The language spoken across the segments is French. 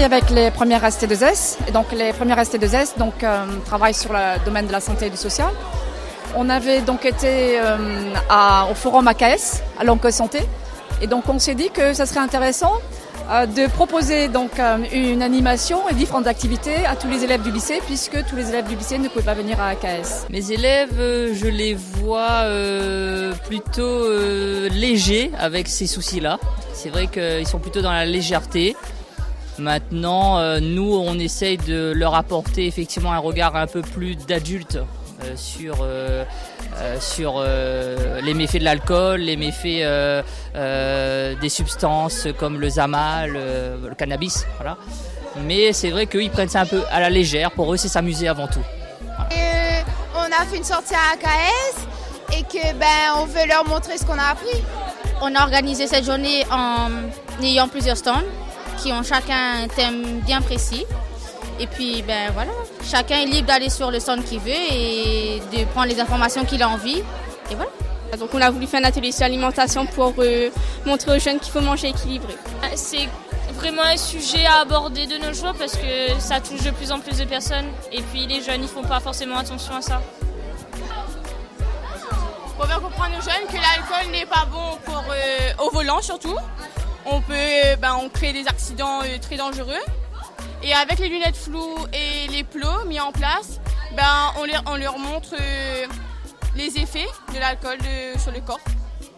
travaille avec les premières ST2S, et donc les premières ST2S travaillent sur le domaine de la santé et du social. On avait donc été au forum AKS, à l'Onco Santé, et donc on s'est dit que ça serait intéressant de proposer donc une animation et différentes activités à tous les élèves du lycée, puisque tous les élèves du lycée ne pouvaient pas venir à AKS. Mes élèves, je les vois plutôt légers avec ces soucis-là. C'est vrai qu'ils sont plutôt dans la légèreté. Maintenant, nous, on essaye de leur apporter effectivement un regard un peu plus d'adulte sur les méfaits de l'alcool, les méfaits des substances comme le zama, le cannabis. Voilà. Mais c'est vrai qu'ils prennent ça un peu à la légère. Pour eux, c'est s'amuser avant tout. Voilà. On a fait une sortie à AKS et que on veut leur montrer ce qu'on a appris. On a organisé cette journée en ayant plusieurs stands qui ont chacun un thème bien précis. Et puis, voilà, chacun est libre d'aller sur le stand qu'il veut et de prendre les informations qu'il a envie. Et voilà. Donc, on a voulu faire un atelier sur l'alimentation pour montrer aux jeunes qu'il faut manger équilibré. C'est vraiment un sujet à aborder de nos jours parce que ça touche de plus en plus de personnes. Et puis, les jeunes, ils font pas forcément attention à ça. Pour faire comprendre aux jeunes que l'alcool n'est pas bon au volant, surtout. On peut créer des accidents très dangereux. Et avec les lunettes floues et les plots mis en place, on leur montre les effets de l'alcool sur le corps.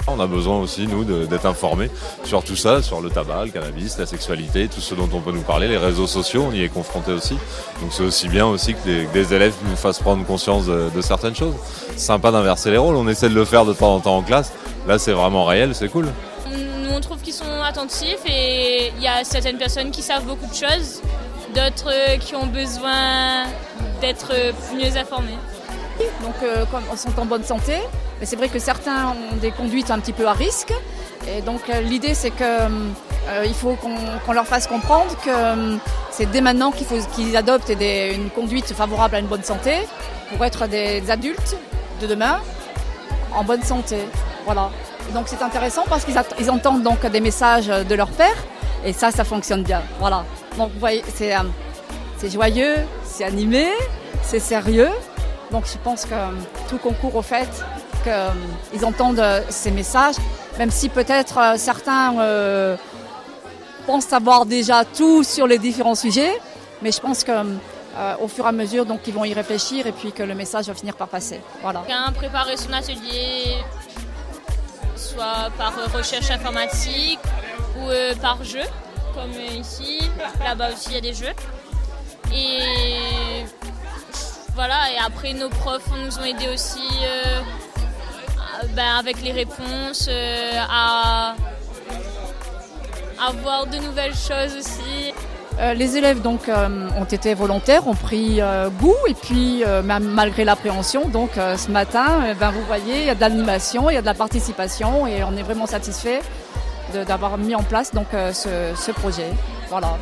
On a besoin aussi, nous, d'être informés sur tout ça, sur le tabac, le cannabis, la sexualité, tout ce dont on peut nous parler, les réseaux sociaux, on y est confronté aussi. Donc c'est aussi bien aussi que des élèves nous fassent prendre conscience de certaines choses. C'est sympa d'inverser les rôles, on essaie de le faire de temps en temps en classe. Là, c'est vraiment réel, c'est cool. Nous, on trouve qu'ils sont attentifs et il y a certaines personnes qui savent beaucoup de choses, d'autres qui ont besoin d'être mieux informés. Donc comme ils sont en bonne santé, mais c'est vrai que certains ont des conduites un petit peu à risque. Et donc l'idée c'est qu'il faut qu'on leur fasse comprendre que c'est dès maintenant qu'il faut qu'ils adoptent une conduite favorable à une bonne santé pour être des adultes de demain en bonne santé. Voilà. Et donc c'est intéressant parce qu'ils entendent donc des messages de leur père et ça fonctionne bien. Voilà. Donc vous voyez, c'est joyeux, c'est animé, c'est sérieux. Donc je pense que tout concourt au fait qu'ils entendent ces messages, même si peut-être certains pensent savoir déjà tout sur les différents sujets, mais je pense qu'au fur et à mesure, donc, ils vont y réfléchir et puis que le message va finir par passer. Voilà. Chacun préparer son atelier, soit par recherche informatique ou par jeu, comme ici. Là-bas aussi, il y a des jeux. Et voilà, et après nos profs nous ont aidés aussi avec les réponses, à voir de nouvelles choses aussi. Les élèves donc ont été volontaires, ont pris goût et puis même malgré l'appréhension, donc ce matin, vous voyez, il y a de l'animation, il y a de la participation et on est vraiment satisfait d'avoir mis en place donc ce projet. Voilà.